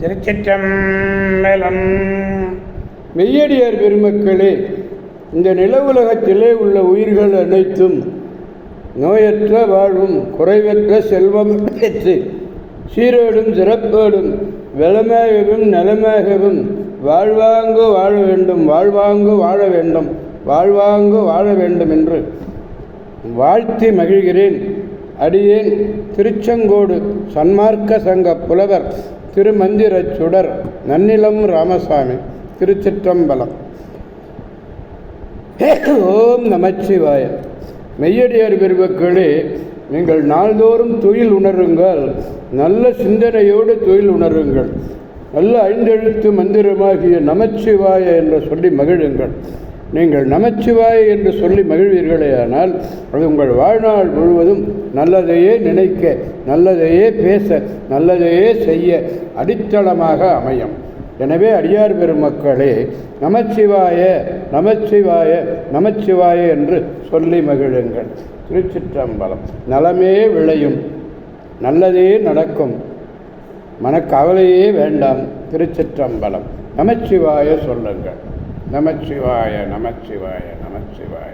திருச்சிற்றம்பலம். மெய்யடியார் பெருமக்களே, இந்த நில உலகத்திலே உள்ள உயிர்கள் அனைத்தும் நோயற்ற வாழ்வும் குறைவற்ற செல்வம் பெற்று சீரோடும் சிறப்போடும் வளமாகவும் நலமாகவும் வாழ்வாங்கு வாழ வேண்டும், வாழ்வாங்கு வாழ வேண்டும், வாழ்வாங்கு வாழ வேண்டும் என்று வாழ்த்தி மகிழ்கிறேன். அடியேன் திருச்செங்கோடு சன்மார்க்க சங்க புலவர் திருமந்திரச் சுடர் நன்னிலம் ராமசாமி. திருச்சிற்றம்பலம். ஓம் நமச்சிவாய. மெய்யடியார் பெருமக்களே, நீங்கள் நாள்தோறும் துயில் உணருங்கள், நல்ல சிந்தனையோடு துயில் உணருங்கள். நல்ல ஐந்தெழுத்து மந்திரமாகிய நமச்சிவாய என்று சொல்லி மகிழுங்கள். நீங்கள் நமச்சிவாய என்று சொல்லி மகிழ்வீர்களேயானால் அது உங்கள் வாழ்நாள் முழுவதும் நல்லதையே நினைக்க, நல்லதையே பேச, நல்லதையே செய்ய அடித்தளமாக அமையும். எனவே அடியார் பெருமக்களே, நமச்சிவாய நமச்சிவாய நமச்சிவாய என்று சொல்லி மகிழுங்கள். திருச்சிற்றம்பலம். நலமே விளையும், நல்லதே நடக்கும், மனக்கவலையே வேண்டாம். திருச்சிற்றம்பலம். நமச்சிவாய சொல்லுங்கள். நமச்சிவாய நமச்சிவாய நமச்சிவாய.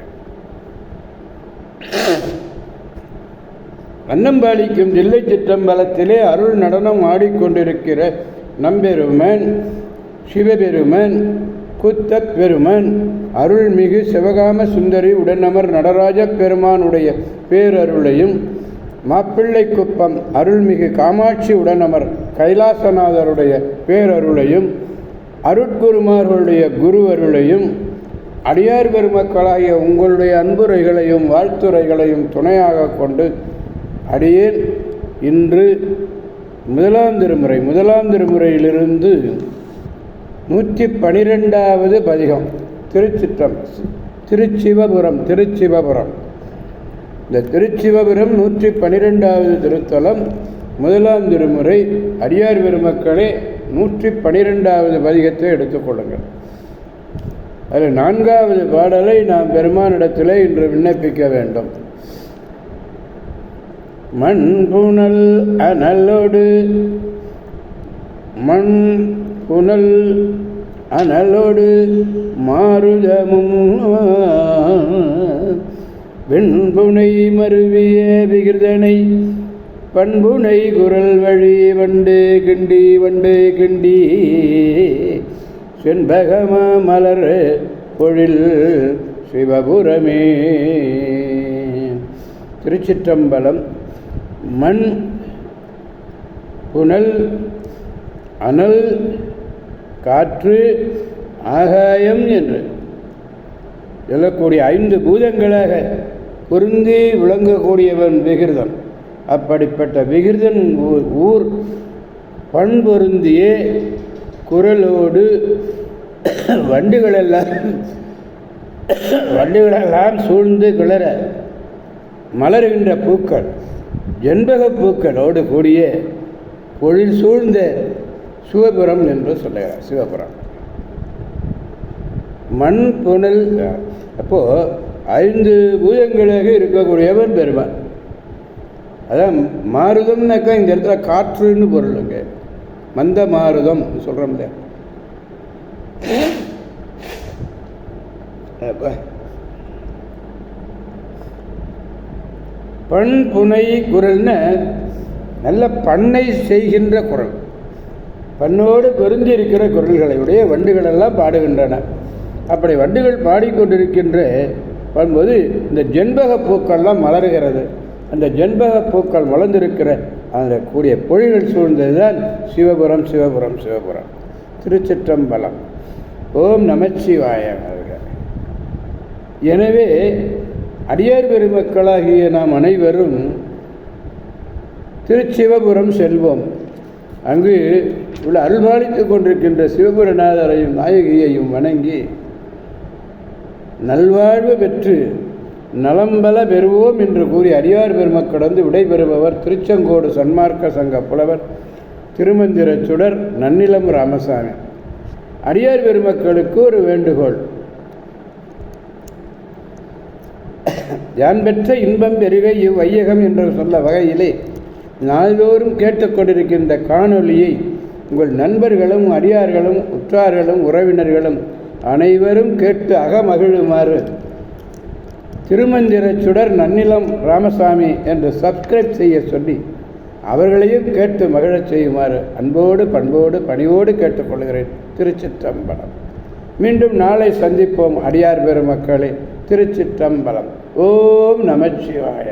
அன்னம்பாளிக்கும் தில்லை சிற்றம்பலத்திலே அருள் நடனம் ஆடிக்கொண்டிருக்கிற நம்பெருமன் சிவபெருமன் கூத்தப் பெருமன் அருள்மிகு சிவகாம சுந்தரி உடனமர் நடராஜ பெருமானுடைய பேரருளையும், மாப்பிள்ளை குப்பம் அருள்மிகு காமாட்சி உடனமர் கைலாசநாதருடைய பேரருளையும், அருட்குருமார்களுடைய குரு அருளையும், அடியார் பெருமக்களாகிய உங்களுடைய அன்புரைகளையும் வாழ்த்துரைகளையும் துணையாக கொண்டு அடியேன் இன்று முதலாம் திருமுறையிலிருந்து 112வது பதிகம் திருச்சிவபுரம். இந்த திருச்சிவபுரம் 112வது திருத்தலம், முதலாம் திருமுறை. அடியார் பெருமக்களே, 112வது பதிகத்தை எடுத்துக்கொள்ளுங்கள். அதில் 4வது பாடலை நாம் பெருமானிடத்திலே இன்று விண்ணப்பிக்க வேண்டும். மண் புனல் அனலோடு மாருதமும் வெண்புனை மருவிய விகிர்தனை பண்புனை குரல் வழி வண்டு கிண்டி செண்பகம மலர் பொழில் சிவபுரமே. திருச்சிற்றம்பலம். மண் புனல் அனல் காற்று ஆகாயம் என்று சொல்லக்கூடிய 5 பூதங்களாக பொருந்தி விளங்கக்கூடியவன் விகிர்தன். அப்படிப்பட்ட விகிர்தன் ஊர் பண்பொருந்திய குரலோடு வண்டுகளெல்லாம் சூழ்ந்து கிளற மலர்கின்ற பூக்கள், ஜென்பக பூக்களோடு கூடிய பொழில் சூழ்ந்த சிவபுரம் என்று சொல்லுகிறார். சிவபுரம் மண் புனல். அப்போது 5 பூஜங்களாக இருக்கக்கூடியவன் பெருமான். அதான் மாருதம்னாக்கா இந்த இடத்துல காற்றுன்னு பொருளுங்க. மந்த மாருதம் சொல்கிறோம்ல. பண் புனை குரல்னு நல்ல பண்ணை செய்கின்ற குரல், பண்ணோடு பொருந்தி இருக்கிற குரல்களை உடைய வண்டுகளெல்லாம் பாடுகின்றன. அப்படி வண்டுகள் பாடிக்கொண்டிருக்கின்ற பண்ணும்போது இந்த ஜென்பக பூக்கள்லாம் மலர்கிறது. அந்த ஜென்பக பூக்கள் மலர்ந்திருக்கிற அந்த கூடிய பொழில்கள் சூழ்ந்தது தான் சிவபுரம். திருச்சிற்றம்பலம். ஓம் நமச்சிவாய. எனவே அடியார் பெருமக்களாகிய நாம் அனைவரும் திருச்சிவபுரம் செல்வோம். அங்கு உள்ள அருள்பாலித்து கொண்டிருக்கின்ற சிவபுரநாதரையும் நாயகியையும் வணங்கி நல்வாழ்வு பெற்று நலம்பல பெறுவோம் என்று கூறி அடியார் பெருமக்கடந்து விடைபெறுபவர் திருச்செங்கோடு சன்மார்க்க சங்க புலவர் திருமந்திரச் சுடர் நன்னிலம் ராமசாமி. அடியார் பெருமக்களுக்கு ஒரு வேண்டுகோள். யான் பெற்ற இன்பம் பெருக இவ்வையகம் என்று சொல்ல வகையிலே நாள்தோறும் கேட்டுக்கொண்டிருக்கின்ற காணொலியை உங்கள் நண்பர்களும் அடியார்களும் உற்றார்களும் உறவினர்களும் அனைவரும் கேட்டு அகமகிழுமாறு திருமந்திர சுடர் நன்னிலம் ராமசாமி என்று சப்ஸ்கிரைப் செய்ய சொல்லி அவர்களையும் கேட்டு மகிழச் செய்யுமாறு அன்போடு பண்போடு பணிவோடு கேட்டுக்கொள்கிறேன். திருச்சிற்றம்பலம். மீண்டும் நாளை சந்திப்போம். அடியார் பெருமக்களே, திருச்சிற்றம்பலம். ஓம் நமச்சிவாய.